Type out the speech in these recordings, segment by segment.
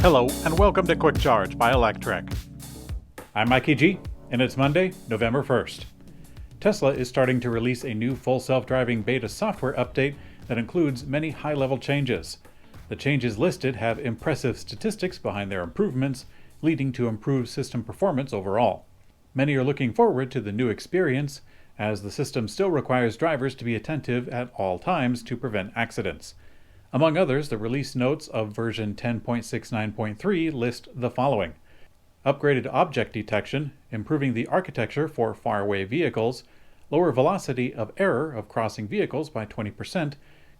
Hello, and welcome to Quick Charge by Electrek. I'm Mikey G, and it's Monday, November 1st. Tesla is starting to release a new full self-driving beta software update that includes many high-level changes. The changes listed have impressive statistics behind their improvements, leading to improved system performance overall. Many are looking forward to the new experience, as the system still requires drivers to be attentive at all times to prevent accidents. Among others, the release notes of version 10.69.3 list the following: upgraded object detection, improving the architecture for faraway vehicles, lower velocity of error of crossing vehicles by 20%,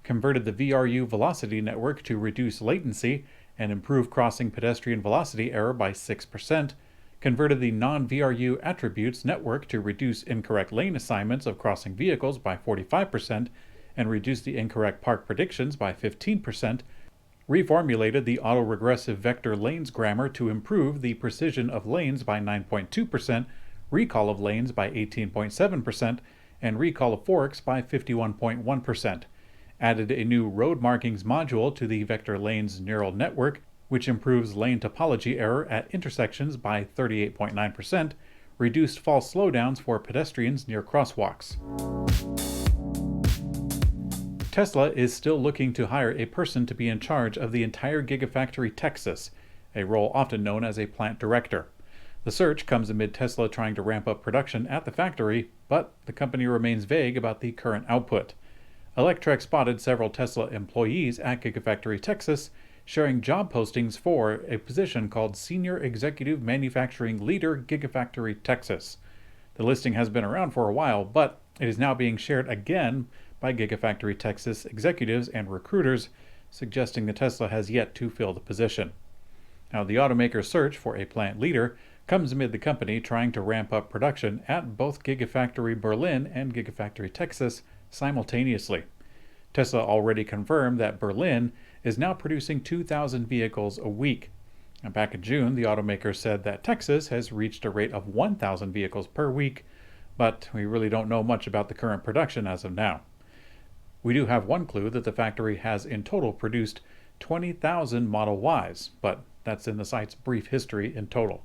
converted the VRU velocity network to reduce latency and improve crossing pedestrian velocity error by 6%, converted the non-VRU attributes network to reduce incorrect lane assignments of crossing vehicles by 45%, and reduced the incorrect park predictions by 15%, reformulated the autoregressive vector lanes grammar to improve the precision of lanes by 9.2%, recall of lanes by 18.7%, and recall of forks by 51.1%. Added a new road markings module to the vector lanes neural network, which improves lane topology error at intersections by 38.9%, reduced false slowdowns for pedestrians near crosswalks. Tesla is still looking to hire a person to be in charge of the entire Gigafactory Texas, a role often known as a plant director. The search comes amid Tesla trying to ramp up production at the factory, but the company remains vague about the current output. Electrek spotted several Tesla employees at Gigafactory Texas sharing job postings for a position called Senior Executive Manufacturing Leader Gigafactory Texas. The listing has been around for a while, but it is now being shared again by Gigafactory Texas executives and recruiters, suggesting that Tesla has yet to fill the position. Now, the automaker's search for a plant leader comes amid the company trying to ramp up production at both Gigafactory Berlin and Gigafactory Texas simultaneously. Tesla already confirmed that Berlin is now producing 2,000 vehicles a week. And back in June, the automaker said that Texas has reached a rate of 1,000 vehicles per week, but we really don't know much about the current production as of now. We do have one clue that the factory has in total produced 20,000 Model Ys, but that's in the site's brief history in total.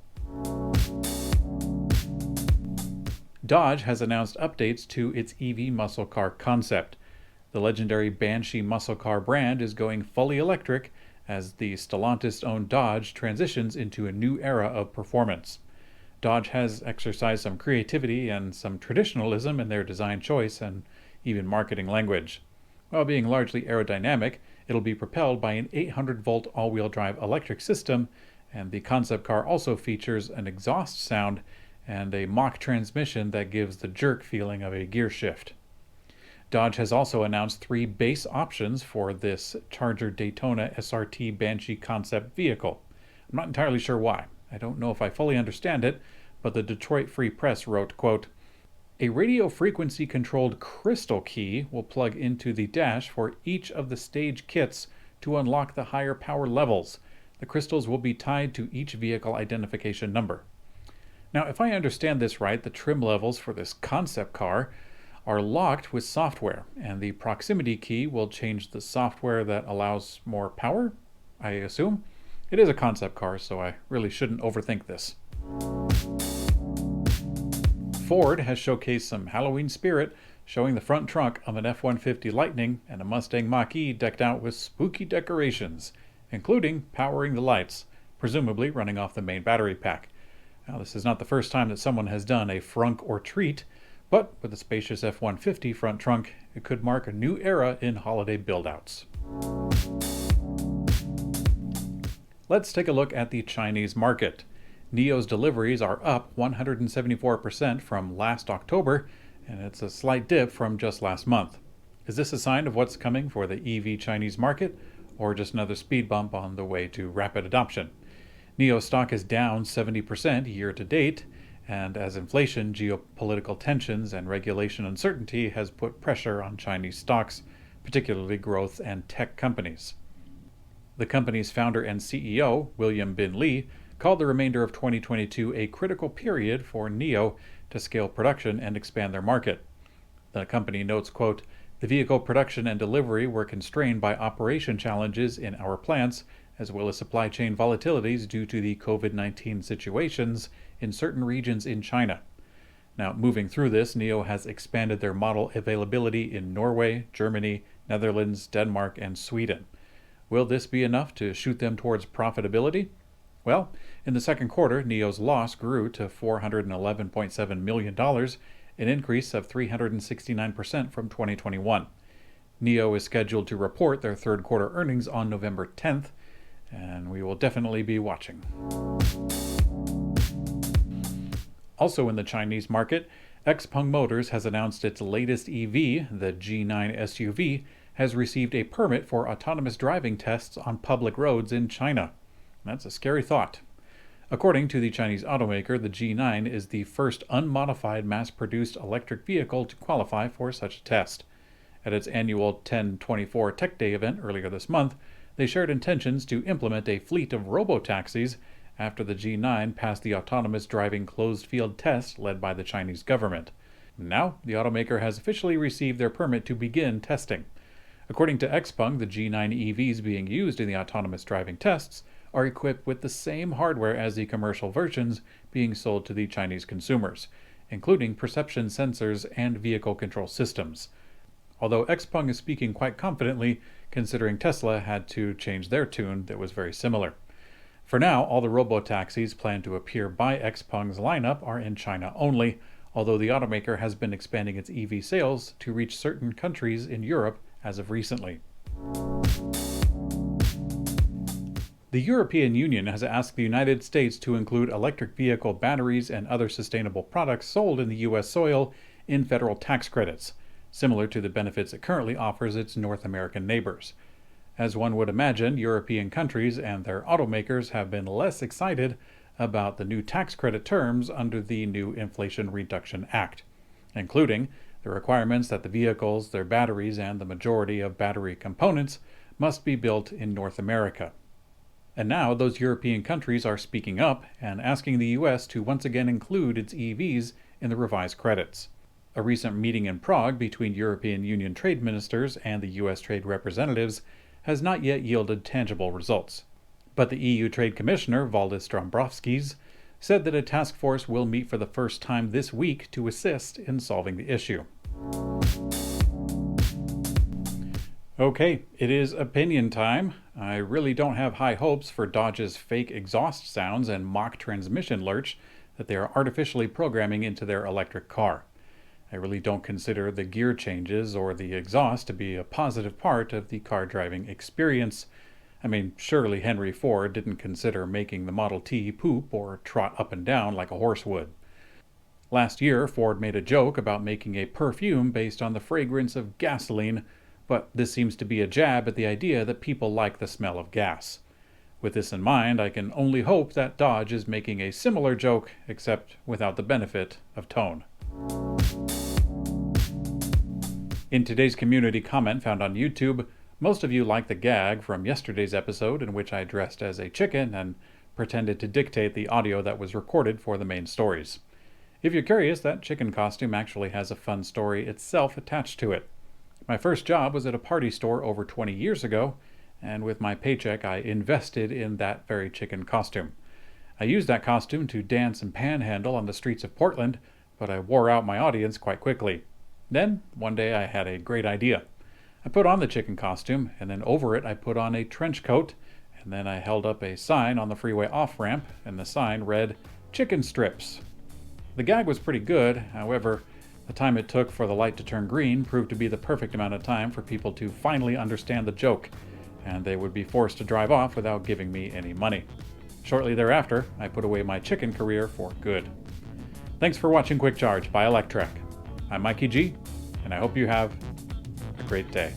Dodge has announced updates to its EV muscle car concept. The legendary Banshee muscle car brand is going fully electric as the Stellantis-owned Dodge transitions into a new era of performance. Dodge has exercised some creativity and some traditionalism in their design choice and even marketing language. While being largely aerodynamic, it'll be propelled by an 800-volt all-wheel drive electric system, and the concept car also features an exhaust sound and a Mach transmission that gives the jerk feeling of a gear shift. Dodge has also announced 3 base options for this Charger Daytona SRT Banshee concept vehicle. I'm not entirely sure why. I don't know if I fully understand it, but the Detroit Free Press wrote, quote, "A radio frequency controlled crystal key will plug into the dash for each of the stage kits to unlock the higher power levels. The crystals will be tied to each vehicle identification number." Now, if I understand this right, the trim levels for this concept car are locked with software, and the proximity key will change the software that allows more power, I assume. It is a concept car, so I really shouldn't overthink this. Ford has showcased some Halloween spirit, showing the front trunk of an F-150 Lightning and a Mustang Mach-E decked out with spooky decorations, including powering the lights, presumably running off the main battery pack. Now, this is not the first time that someone has done a frunk or treat, but with a spacious F-150 front trunk, it could mark a new era in holiday build-outs. Let's take a look at the Chinese market. NIO's deliveries are up 174% from last October, and it's a slight dip from just last month. Is this a sign of what's coming for the EV Chinese market, or just another speed bump on the way to rapid adoption? NIO stock is down 70% year to date, and as inflation, geopolitical tensions, and regulation uncertainty has put pressure on Chinese stocks, particularly growth and tech companies. The company's founder and CEO, William Bin Li, called the remainder of 2022 a critical period for NIO to scale production and expand their market. The company notes, quote, "The vehicle production and delivery were constrained by operation challenges in our plants as well as supply chain volatilities due to the COVID-19 situations in certain regions in China. Now, moving through this, NIO has expanded their model availability in Norway, Germany, Netherlands, Denmark, and Sweden. Will this be enough to shoot them towards profitability? Well, in the second quarter, NIO's loss grew to $411.7 million, an increase of 369% from 2021. NIO is scheduled to report their third quarter earnings on November 10th, and we will definitely be watching. Also in the Chinese market, XPeng Motors has announced its latest EV, the G9 SUV, has received a permit for autonomous driving tests on public roads in China. That's a scary thought. According to the Chinese automaker, the G9 is the first unmodified mass-produced electric vehicle to qualify for such a test. At its annual 1024 Tech Day event earlier this month, they shared intentions to implement a fleet of robotaxis after the G9 passed the autonomous driving closed-field test led by the Chinese government. Now, the automaker has officially received their permit to begin testing. According to XPeng, the G9 EVs being used in the autonomous driving tests are equipped with the same hardware as the commercial versions being sold to the Chinese consumers, including perception sensors and vehicle control systems. Although XPeng is speaking quite confidently, considering Tesla had to change their tune that was very similar. For now, all the robotaxis planned to appear by XPeng's lineup are in China only, although the automaker has been expanding its EV sales to reach certain countries in Europe as of recently. The European Union has asked the United States to include electric vehicle batteries and other sustainable products sold in the U.S. soil in federal tax credits, similar to the benefits it currently offers its North American neighbors. As one would imagine, European countries and their automakers have been less excited about the new tax credit terms under the new Inflation Reduction Act, including the requirements that the vehicles, their batteries, and the majority of battery components must be built in North America. And now those European countries are speaking up and asking the U.S. to once again include its EVs in the revised credits. A recent meeting in Prague between European Union trade ministers and the U.S. trade representatives has not yet yielded tangible results. But the EU Trade Commissioner, Valdis Dombrovskis, said that a task force will meet for the first time this week to assist in solving the issue. Okay, it is opinion time. I really don't have high hopes for Dodge's fake exhaust sounds and mock transmission lurch that they are artificially programming into their electric car. I really don't consider the gear changes or the exhaust to be a positive part of the car driving experience. I mean, surely Henry Ford didn't consider making the Model T poop or trot up and down like a horse would. Last year, Ford made a joke about making a perfume based on the fragrance of gasoline, but this seems to be a jab at the idea that people like the smell of gas. With this in mind, I can only hope that Dodge is making a similar joke, except without the benefit of tone. In today's community comment found on YouTube, most of you liked the gag from yesterday's episode in which I dressed as a chicken and pretended to dictate the audio that was recorded for the main stories. If you're curious, that chicken costume actually has a fun story itself attached to it. My first job was at a party store over 20 years ago, and with my paycheck I invested in that very chicken costume. I used that costume to dance and panhandle on the streets of Portland, but I wore out my audience quite quickly. Then, one day I had a great idea. I put on the chicken costume, and then over it I put on a trench coat, and then I held up a sign on the freeway off-ramp, and the sign read, "Chicken Strips." The gag was pretty good, however, the time it took for the light to turn green proved to be the perfect amount of time for people to finally understand the joke, and they would be forced to drive off without giving me any money. Shortly thereafter, I put away my chicken career for good. Thanks for watching Quick Charge by Electrek. I'm Mikey G, and I hope you have a great day.